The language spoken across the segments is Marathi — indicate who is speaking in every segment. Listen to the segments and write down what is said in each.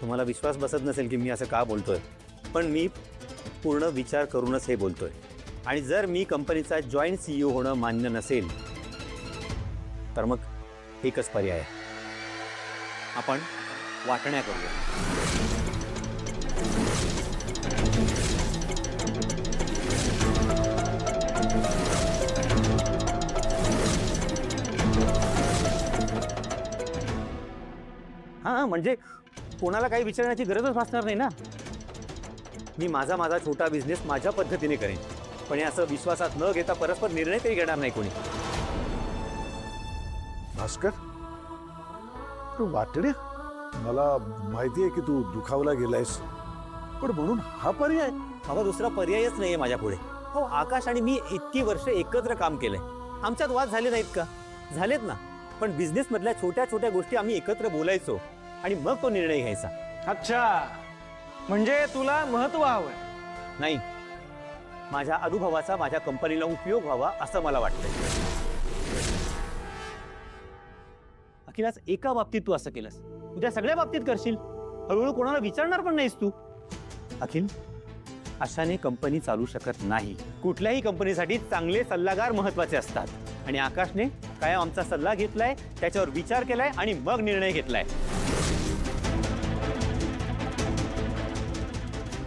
Speaker 1: तुम्हाला विश्वास बसत नसेल की मी असं का बोलतोय, पण मी पूर्ण विचार करूनच हे बोलतोय. आणि जर मी कंपनीचा जॉईंट CEO होणं मान्य नसेल तर मग एकच पर्याय आहे, आपण वाटण्या करूया. हां, म्हणजे कोणाला काही विचारण्याची गरजच भासणार नाही ना. मी माझा छोटा बिझनेस माझ्या पद्धतीने करेन, पण हे असं विश्वासात न घेता परस्पर निर्णय तरी घेणार नाही कोणी.
Speaker 2: भास्कर, तू वाटणे, मला माहिती आहे की तू दुखावला गेलायस, पण म्हणून हा पर्याय?
Speaker 1: बाबा, दुसरा पर्यायच नाहीये माझ्या पुढे. हो, आकाश आणि मी इतकी वर्ष एकत्र काम केलंय. आमच्यात वाद झाले नाहीत का? झालेत ना. पण बिझनेस मधल्या छोट्या छोट्या गोष्टी आम्ही एकत्र बोलायचो आणि मग तो निर्णय घ्यायचा.
Speaker 3: अच्छा, म्हणजे तुला महत्व हवंय?
Speaker 1: नाही, माझ्या अनुभवाचा माझ्या कंपनीला उपयोग व्हावा असं मला वाटतंय. अखिल, आज एका बाबतीत तू असं केलंस, उद्या सगळ्या बाबतीत करशील. हळूहळू कोणाला विचारणार पण नाहीस तू. अखिल, अशाने कंपनी चालू शकत नाही. कुठल्याही कंपनीसाठी चांगले सल्लागार महत्वाचे असतात. आणि आकाशने काय आमचा सल्ला घेतलाय, त्याच्यावर विचार केलाय आणि मग निर्णय घेतलाय.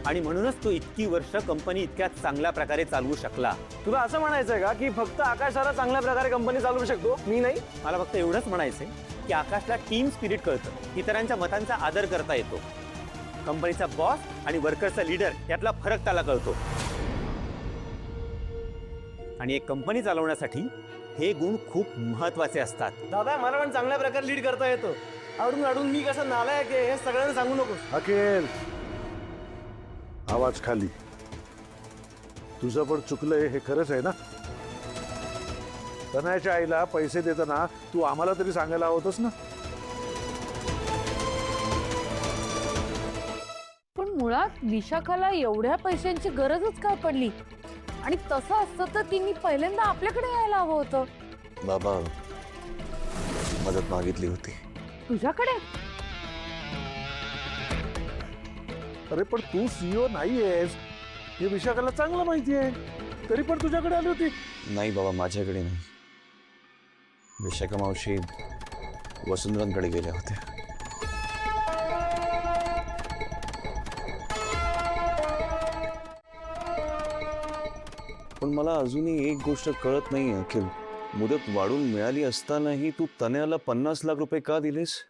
Speaker 1: आणि म्हणूनच तो इतकी वर्ष कंपनी इतक्या चांगल्या प्रकारे चालवू शकला.
Speaker 3: तुला असं म्हणायचंय का की फक्त आकाशाला चांगल्या प्रकारे कंपनी चालवू शकतो, मी नाही?
Speaker 1: मला फक्त एवढंच म्हणायचंय की आकाशला टीम स्पिरिट कळतं, इतरांच्या मतांचा आदर करता येतो. कंपनीचा बॉस आणि वर्करचा लीडर यातला फरक त्याला कळतो. आणि एक कंपनी चालवण्यासाठी हे गुण खूप महत्वाचे असतात.
Speaker 3: दादा, मला पण चांगल्या प्रकारे लीड करता येतो. आडून आडून मी कसं नालायक आहे हे सगळ्यांना सांगू नको.
Speaker 2: अखेर आवाज खाली. तुझं पण चुकलंय हे खरंच आहे ना? तनयाच्या आईला पैसे देताना तू आम्हाला तरी सांगायला हवंस ना.
Speaker 4: पण मुळात विशाखाला एवढ्या पैशांची गरजच काय पडली? आणि तसं असतं तर तिने पहिल्यांदा आपल्याकडे यायला हवं होतं.
Speaker 5: बाबा मदत मागितली होती.
Speaker 4: तुझ्याकडे?
Speaker 2: अरे पण तू CEO नाहीयेस हे विशाखाला चांगलं माहिती आहे, तरी पण तुझ्याकडे आली होती.
Speaker 5: नाही बाबा, माझ्याकडे नाही. विशाखा मावशी वसुंधरांकडे गेल्या होत्या. पण मला अजूनही एक गोष्ट कळत नाही अखिल. मुदत वाढून मिळाली असतानाही तू तनयाला 50 लाख रुपये का दिलेस?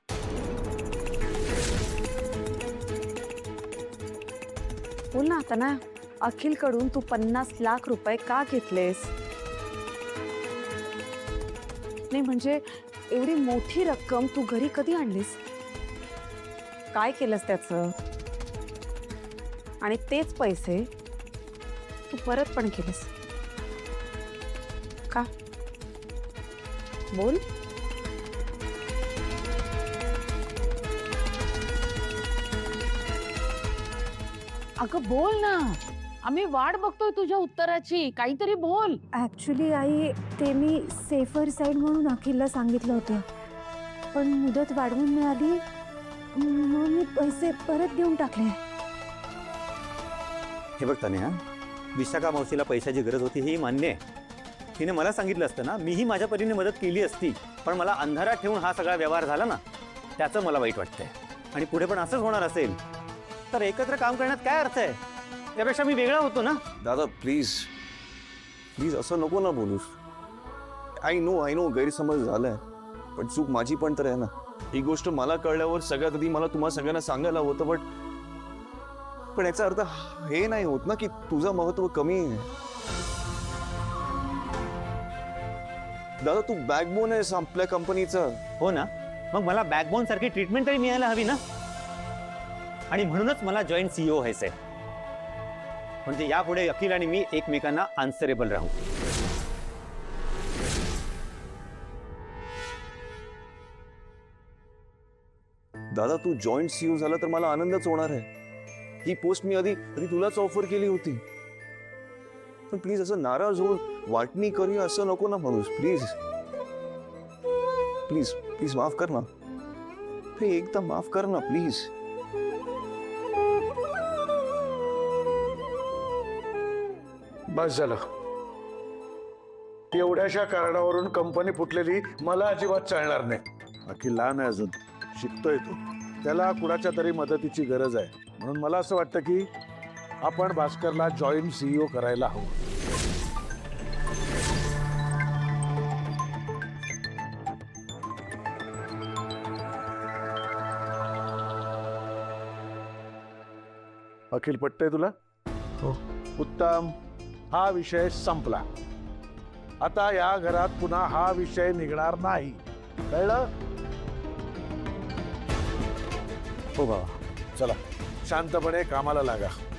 Speaker 4: बोल ना आता ना, अखिल कडून तू 50 लाख रुपये का घेतलेस? नाही म्हणजे एवढी मोठी रक्कम तू घरी कधी आणलीस? काय केलंस त्याचं? आणि तेच पैसे तू परत पण केलेस का? बोल. अगं बोल ना, आम्ही वाट बघतोय तुझ्या उत्तराची. काहीतरी बोल.
Speaker 6: ॲक्च्युली आई, ते मी सेफर साईड म्हणून अखिलला सांगितलं होतं, पण मुदत वाढवून मिळाली म्हणून मी पैसे परत देऊन टाकले.
Speaker 1: हे बघ तनया, विशाखा मावशीला पैशाची गरज होती हे मान्य आहे. तिने मला सांगितलं असतं ना, मीही माझ्या परीने मदत केली असती. पण मला अंधारात ठेवून हा सगळा व्यवहार झाला ना, त्याचं मला वाईट वाटतंय. आणि पुढे पण असंच होणार असेल तर एकत्र काम करण्यात काय अर्थ आहे? त्यापेक्षा मी वेगळा होतो ना.
Speaker 5: दादा प्लीज प्लीज असं नको ना बोलूस. आय नो गैरसमज झालाय, पण चूक माझी पण तर आहे ना. ही गोष्ट मला कळल्यावर सगळ्यात आधी मला तुम्हाला सगळ्यांना सांगायला होतं. पण याचा अर्थ हे नाही होत ना की तुझं महत्व कमी आहे. दादा तू बॅकबोन आहेस आपल्या कंपनीचा.
Speaker 1: हो ना, मग मला बॅकबोन सारखी ट्रीटमेंट तरी मिळायला हवी ना. आणि म्हणूनच मला जॉईंट CEO व्हायचंय, म्हणजे यापुढे अखिल आणि मी एकमेकांना आन्सरेबल राहू.
Speaker 5: दादा तू जॉईंट CEO झाला तर मला आनंदच होणार आहे. ही पोस्ट मी आधी तुलाच ऑफर केली होती. पण प्लीज असं नाराज होऊन वाटणी करूया असं नको ना म्हणूस. प्लीज प्लीज प्लीज माफ कर ना. एकदा माफ कर ना प्लीज.
Speaker 2: बस झालं. एवढ्याशा कारणावरून कंपनी फुटलेली मला अजिबात चालणार नाही. अखिल लहान आहे अजून, शिकतोय तो. त्याला कुणाच्या तरी मदतीची गरज आहे. म्हणून मला असं वाटतं की आपण भास्करला जॉईंट CEO करायला हवं. अखिल, पटतंय तुला?
Speaker 3: हो.
Speaker 2: उत्तम. हा विषय संपला. आता या घरात पुन्हा हा विषय निघणार नाही. कळलं?
Speaker 1: हो बाबा.
Speaker 2: चला शांतपणे कामाला लागा.